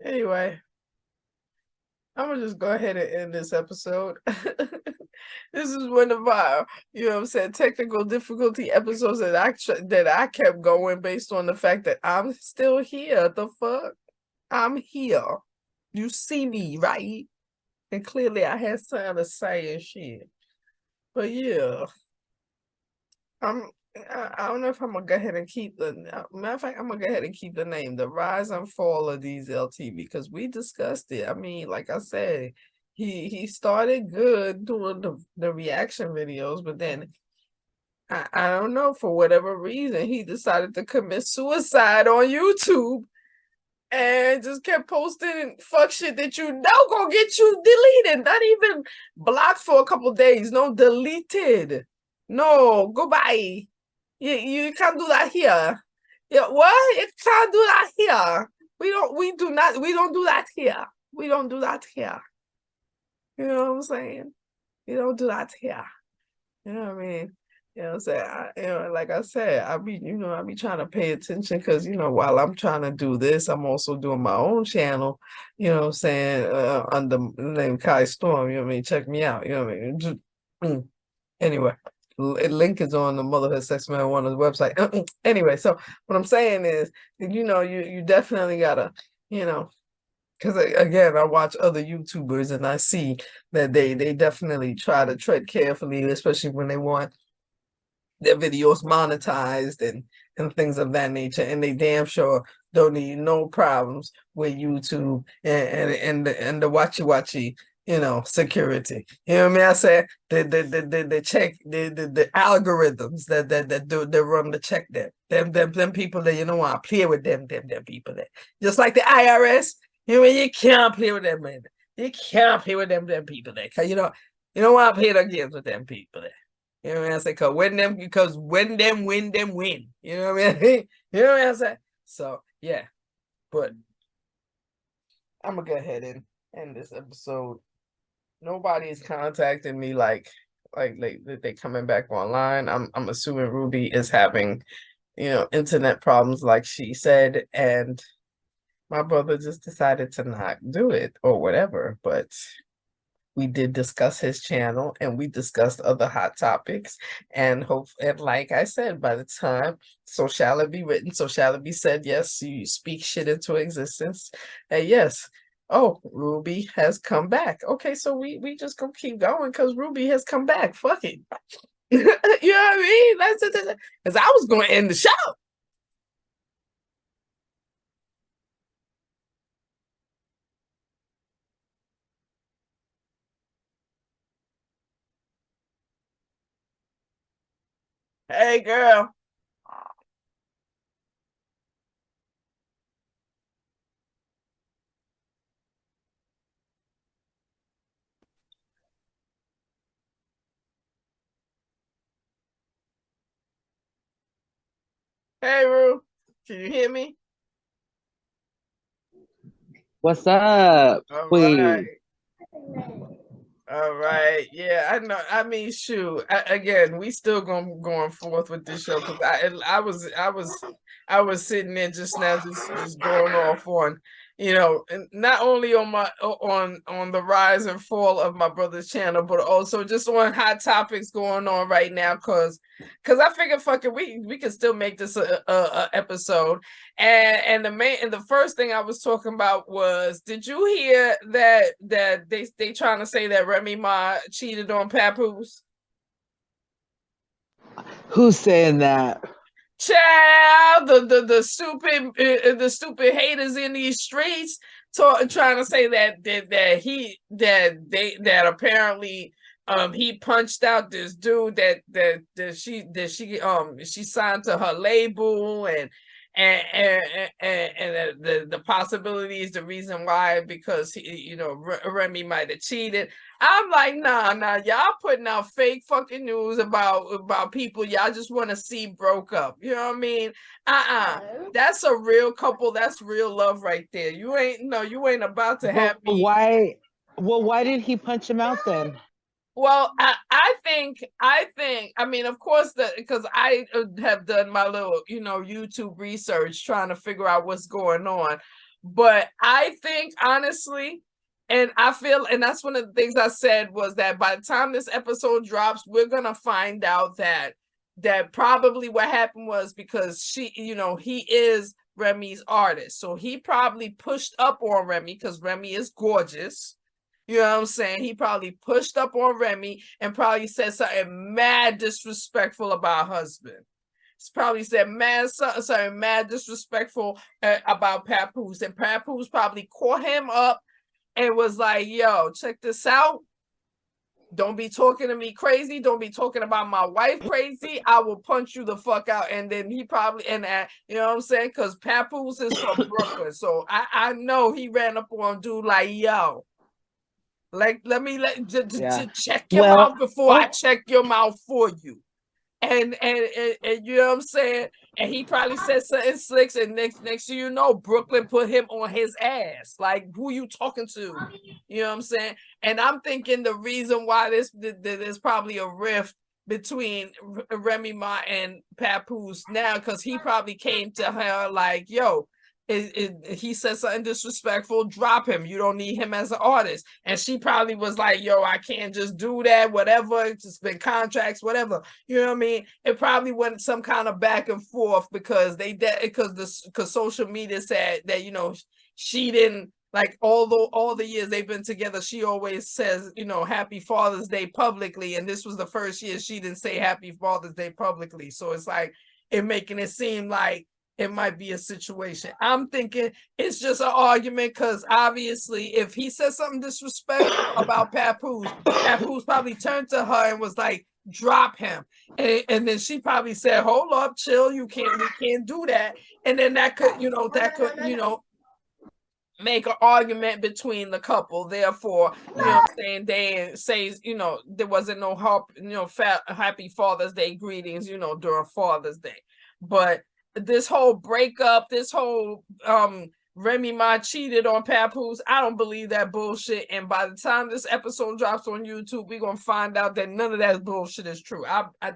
Anyway, I'm gonna just go ahead and end this episode. This is one of our, you know what I'm saying, technical difficulty episodes that I kept going based on the fact that I'm still here. The fuck? I'm here. You see me, right? And clearly I had something to say and shit. But yeah. I don't know if I'm gonna go ahead and keep matter of fact, I'm gonna go ahead and keep the name, The Rise and Fall of Dezel TV, because we discussed it. I mean, like I said, he started good doing the reaction videos, but then I don't know, for whatever reason, he decided to commit suicide on YouTube and just kept posting fuck shit that you know gonna get you deleted. Not even blocked for a couple days. No, deleted. No, goodbye. You can't do that here. Yeah, what? You can't do that here. We don't do that here. We don't do that here. You know what I'm saying? We don't do that here. You know what I mean? You know what I'm saying? Like I said, I be trying to pay attention because, while I'm trying to do this, I'm also doing my own channel, what I'm saying, under the name Kai Storm, you know what I mean? Check me out, you know what I mean? Anyway, link is on the Motherhood Sex Marijuana's website. Anyway, so what I'm saying is, you definitely gotta, because again, I watch other YouTubers and I see that they definitely try to tread carefully, especially when they want their videos monetized and things of that nature, and they damn sure don't need no problems with YouTube and the watchy security. You know what I mean? I say the check the algorithms that run the check them people that want to play with them people that just like the IRS. You can't play with them, man. You can't play with them people there. Cause you don't want to play the games with them people there. You know what I say? Because when them win, them win. You know what I mean? You know what I say? So yeah, but I'm gonna go ahead and end this episode. Nobody is contacting me like they coming back online. I'm assuming Ruby is having, internet problems like she said, and my brother just decided to not do it or whatever. But we did discuss his channel and we discussed other hot topics, and like I said, by the time so shall it be written, so shall it be said. Yes, you speak shit into existence, and yes, oh, Ruby has come back. Okay, so we just gonna keep going because Ruby has come back. Fuck it. You know what I mean? That's it. Because I was gonna end the show. Hey, girl. Hey, Ru. Can you hear me? What's up, All Queen? right. All right. Yeah, I know. I mean, shoot. Again, we still going forth with this show because I was sitting there just now, just going off on, and not only on my on the rise and fall of my brother's channel, but also just on hot topics going on right now. Because I figured, fuck it, we can still make this a episode. And the first thing I was talking about was, did you hear that they trying to say that Remy Ma cheated on Papoose? Who's saying that? Child, the stupid haters in these streets trying to say that apparently he punched out this dude that she signed to her label, and the possibility is the reason why, because Remy might have cheated. I'm like, nah, y'all putting out fake fucking news about people y'all just want to see broke up. You know what I mean? That's a real couple. That's real love right there. You ain't about to have me. Why? Well, why did he punch him out then? Well, I think, I mean, of course, because I have done my little, YouTube research trying to figure out what's going on. But I think, honestly, and I feel, and that's one of the things I said, was that by the time this episode drops, we're going to find out that probably what happened was because he is Remy's artist. So he probably pushed up on Remy because Remy is gorgeous. You know what I'm saying? He probably pushed up on Remy and probably said something mad disrespectful about her husband. He's probably said something mad disrespectful about Papoose. And Papoose probably caught him up and was like, yo, check this out. Don't be talking to me crazy. Don't be talking about my wife crazy. I will punch you the fuck out. And then he probably, you know what I'm saying? Because Papoose is from Brooklyn. So I know he ran up on dude like, yo, like, let me check your mouth before I check your mouth for you. And you know what I'm saying? And he probably said something slick, and next you know, Brooklyn put him on his ass. Like, who you talking to? You know what I'm saying? And I'm thinking the reason why there's probably a rift between Remy Ma and Papoose now, because he probably came to her like, yo, he said something disrespectful, drop him. You don't need him as an artist. And she probably was like, yo, I can't just do that, whatever. It's been contracts, whatever. You know what I mean? It probably went some kind of back and forth because social media said that, you know, she didn't, like, all the years they've been together, she always says, you know, Happy Father's Day publicly. And this was the first year she didn't say Happy Father's Day publicly. So it's like, it making it seem like it might be a situation. I'm thinking it's just an argument because obviously if he says something disrespectful about Papoose, Papoose probably turned to her and was like, drop him. And then she probably said, hold up, chill, we can't do that. And then that could, you know, make an argument between the couple. Therefore, you know what I'm saying, they say, you know, there wasn't no Happy Father's Day greetings, you know, during Father's Day. But this whole breakup, this whole Remy Ma cheated on Papoose, I don't believe that bullshit. And by the time this episode drops on YouTube, we're gonna find out that none of that bullshit is true.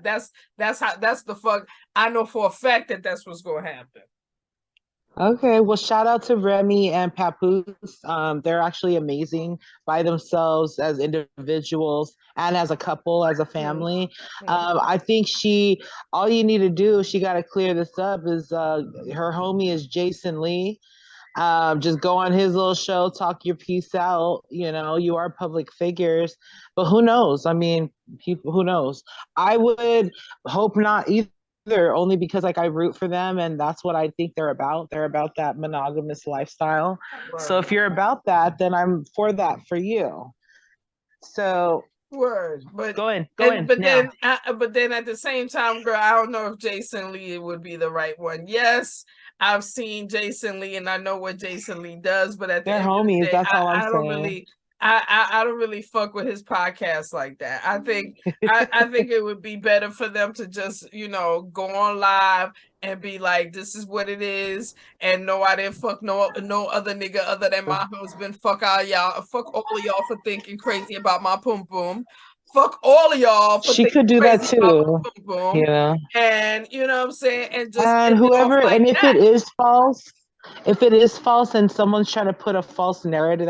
That's the fuck. I know for a fact that that's what's gonna happen. Okay, well, shout out to Remy and Papoose. They're actually amazing by themselves as individuals and as a couple, as a family. I think all you need to do, she got to clear this up, is her homie is Jason Lee. Just go on his little show, talk your piece out. You know, you are public figures, but who knows? I mean, who knows? I would hope not either. Only because like I root for them and that's what I think they're about. They're about that monogamous lifestyle. Word. So if you're about that, then I'm for that for you. So word, but but then at the same time, girl, I don't know if Jason Lee would be the right one. Yes, I've seen Jason Lee and I know what Jason Lee does, but at the end homies, of the day, that's all I'm saying. I don't really fuck with his podcast like that. I think I think it would be better for them to just, you know, go on live and be like, this is what it is, and no, I didn't fuck no other nigga other than my husband. Fuck all y'all. Fuck all of y'all for thinking crazy about my pum pum. Fuck all of y'all for she could do that too. Yeah. And you know what I'm saying? And just whoever, and if it is false and someone's trying to put a false narrative,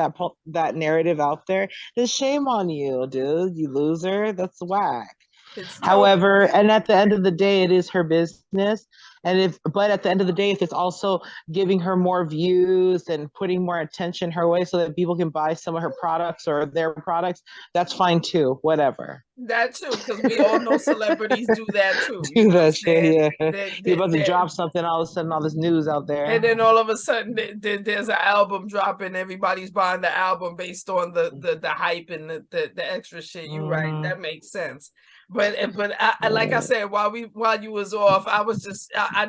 that narrative out there, then shame on you, dude, you loser. That's whack. However, and at the end of the day, it is her business. But at the end of the day, if it's also giving her more views and putting more attention her way so that people can buy some of her products or their products, that's fine too, whatever. That too, because we all know celebrities do that too. Do that shit, yeah. You're about to drop something, all of a sudden all this news out there. And then all of a sudden there's an album dropping, everybody's buying the album based on the hype and the extra shit. You right, that makes sense. But I like I said, while you was off, I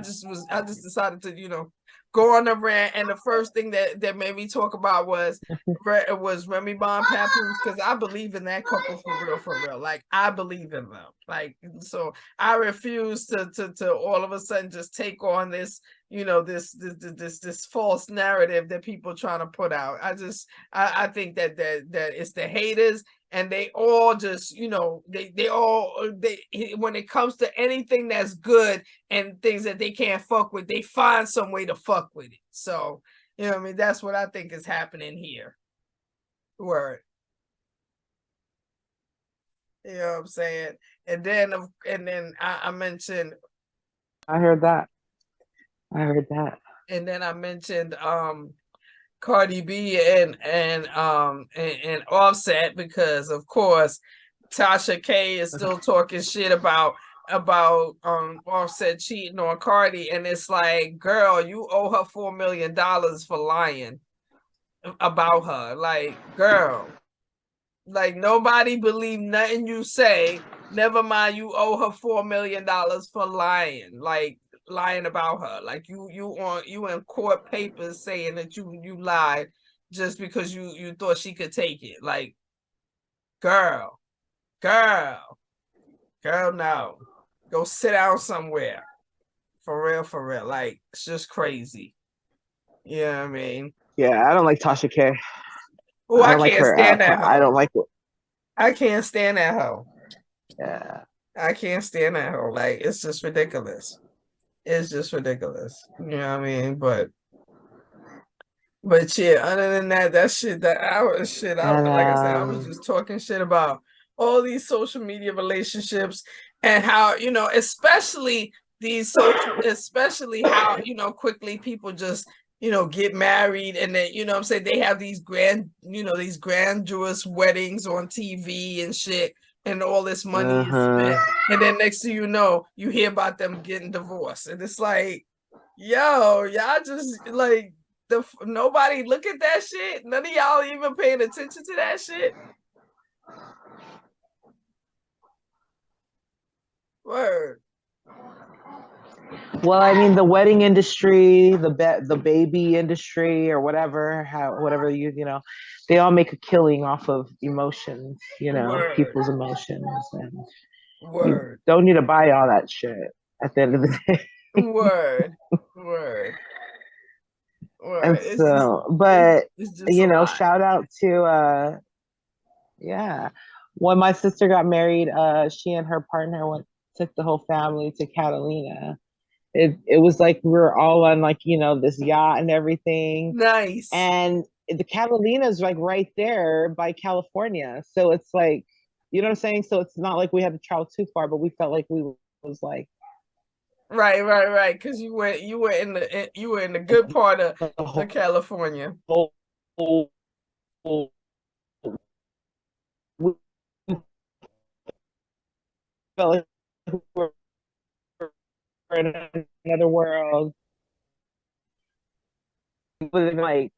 just decided to, you know, go on the rant, and the first thing that made me talk about was Remy Ma and Papoose, because I believe in that couple for real. Like, I believe in them. Like, so I refuse to all of a sudden just take on this, you know, this false narrative that people trying to put out. I think that it's the haters. And they all just, you know, they when it comes to anything that's good and things that they can't fuck with, they find some way to fuck with it. So, you know what I mean? That's what I think is happening here. Word. You know what I'm saying? And then I mentioned. I heard that. And then I mentioned Cardi B and Offset, because of course Tasha K is still talking shit about Offset cheating on Cardi, and it's like, girl, you owe her $4 million for lying about her. Like, girl, like, nobody believe nothing you say, never mind you owe her $4 million for lying about her. Like, you in court papers saying that you lied just because you thought she could take it. Like, girl, no, go sit down somewhere. For real. Like, it's just crazy. You know what I mean? Yeah, I don't like Tasha K. Oh, I can't stand that hoe. I don't like it. I can't stand that hoe. Yeah. I can't stand that hoe. Like, it's just ridiculous. It's just ridiculous. You know what I mean? But yeah, other than that, that shit, that hour shit, like I said, I was just talking shit about all these social media relationships and how, especially especially how, quickly people just, get married and then, what I'm saying, they have these these grandiose weddings on TV and shit, and all this money is spent. And then next thing you know, you hear about them getting divorced. And it's like, yo, y'all just like, nobody look at that shit. None of y'all even paying attention to that shit. Word. Well, I mean, the wedding industry, the baby industry, or whatever, whatever they all make a killing off of emotions, Word. people's emotions, and Word. you don't need to buy all that shit at the end of the day. Word. Word. And so, but it's just shout out to yeah, when my sister got married, she and her partner took the whole family to Catalina. It was like we were all on like this yacht and everything. Nice. And the Catalina is like right there by California, so it's like, you know what I'm saying. So it's not like we had to travel too far, but we felt like we was like right. Because you were in the good part of California. We felt like we were in another world. Like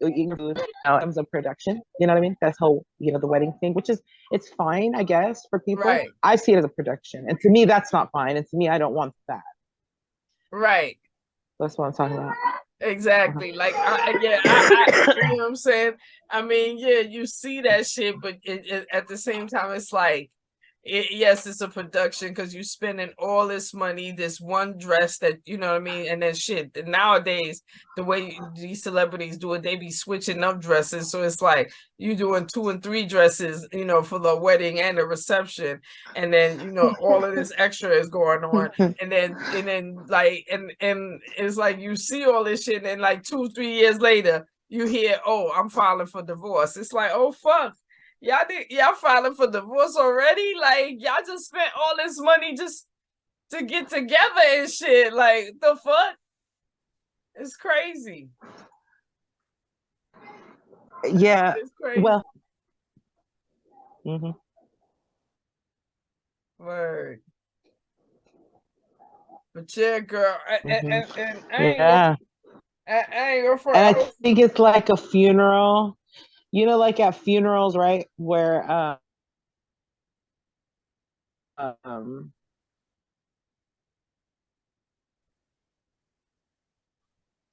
terms of production, you know what I mean? That's whole, the wedding thing, which is, it's fine, I guess, for people. Right. I see it as a production, and to me, that's not fine. And to me, I don't want that. Right. That's what I'm talking about. Exactly. Like, you know what I'm saying? I mean, yeah, you see that shit, but at the same time, it's like, yes, it's a production because you're spending all this money, this one dress that, you know what I mean? And then shit, nowadays, the way these celebrities do it, they be switching up dresses. So it's like you doing 2 and 3 dresses, for the wedding and the reception. And then, all of this extra is going on. And then like, and it's like you see all this shit, and then like 2-3 years later, you hear, oh, I'm filing for divorce. It's like, oh, fuck. Y'all filing for divorce already? Like, y'all just spent all this money just to get together and shit. Like, the fuck? It's crazy. Yeah. It's crazy. Well. Word. But yeah, girl, and I ain't gonna front. And I think it's like a funeral. Like at funerals, right? Where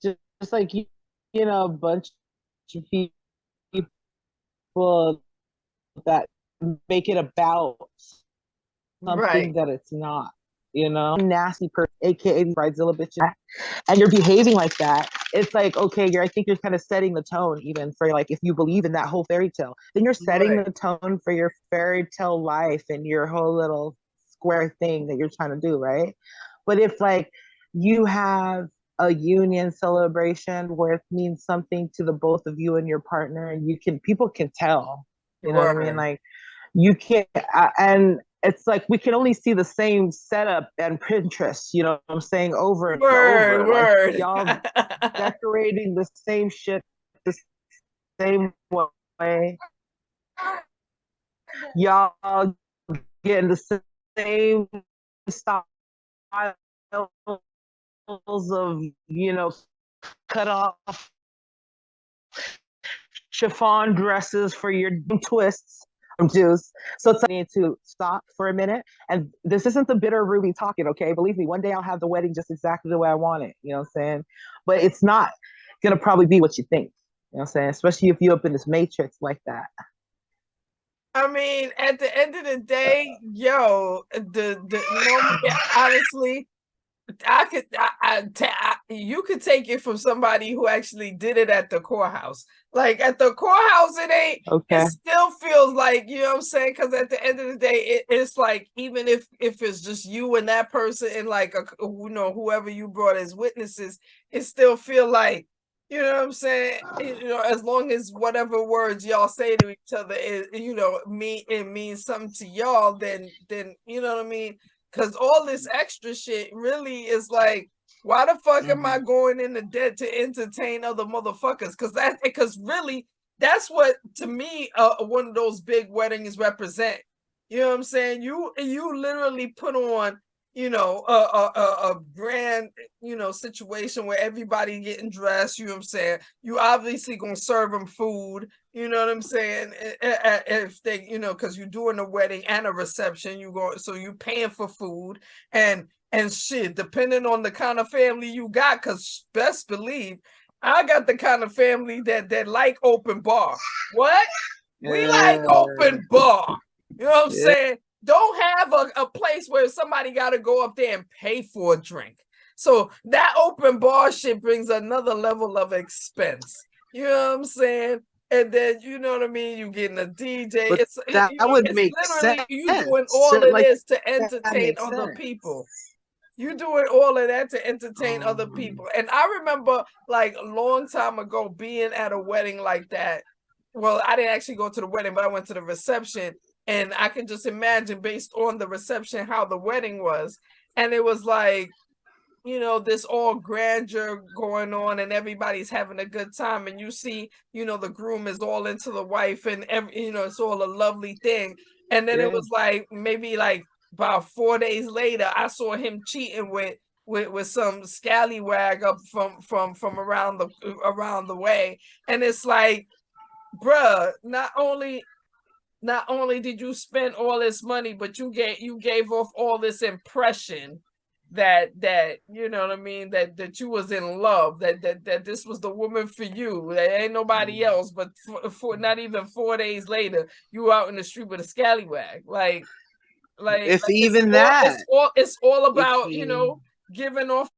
just like a bunch of people that make it about something that it's not, nasty person, aka bridezilla bitches, and you're behaving like that. It's like, okay, I think you're kind of setting the tone, even for like, if you believe in that whole fairy tale, then you're setting the tone for your fairy tale life and your whole little square thing that you're trying to do, right? But if like you have a union celebration where it means something to the both of you and your partner, and people can tell, you know what I mean? Like, you can't, and it's like we can only see the same setup and Pinterest, you know what I'm saying, over and over. Like, y'all decorating the same shit the same way. Y'all getting the same styles of, cut off chiffon dresses for your twists. Juice. So it's need to stop for a minute. And this isn't the bitter Ruby talking, okay? Believe me, one day I'll have the wedding just exactly the way I want it. You know what I'm saying? But it's not gonna probably be what you think. You know what I'm saying? Especially if you're up in this matrix like that. I mean, at the end of the day, honestly, you could take it from somebody who actually did it at the courthouse. Like at the courthouse, it ain't. Okay. It still feels like, you know what I'm saying? Because at the end of the day, it's like, even if it's just you and that person and like whoever you brought as witnesses, it still feel like, you know what I'm saying? As long as whatever words y'all say to each other is, it means something to y'all, then you know what I mean? Because all this extra shit really is like, why the fuck am I going into debt to entertain other motherfuckers? Because really, that's what, to me, one of those big weddings represent. You know what I'm saying? You literally put on, a grand, situation where everybody getting dressed. You know what I'm saying? You obviously gonna serve them food. You know what I'm saying? If they, because you're doing a wedding and a reception, so you paying for food and shit, depending on the kind of family you got, because best believe I got the kind of family that like open bar. What? We like open bar. You know what I'm saying? Don't have a place where somebody got to go up there and pay for a drink. So that open bar shit brings another level of expense. You know what I'm saying? And then, you know what I mean? You getting a DJ. But that would make sense. You doing all of this to entertain other sense. people. You doing all of that to entertain other people. And I remember, like, a long time ago being at a wedding like that. Well, I didn't actually go to the wedding, but I went to the reception. And I can just imagine, based on the reception, how the wedding was. And it was like, this all grandeur going on and everybody's having a good time. And you see, the groom is all into the wife and, it's all a lovely thing. And then it was like, maybe like about 4 days later, I saw him cheating with some scallywag up from around the way. And it's like, bruh, not only did you spend all this money, but you gave off all this impression that you know what I mean, that you was in love, that this was the woman for you, that ain't nobody else. But for not even 4 days later, you out in the street with a scallywag. Like If even that, it's all about giving off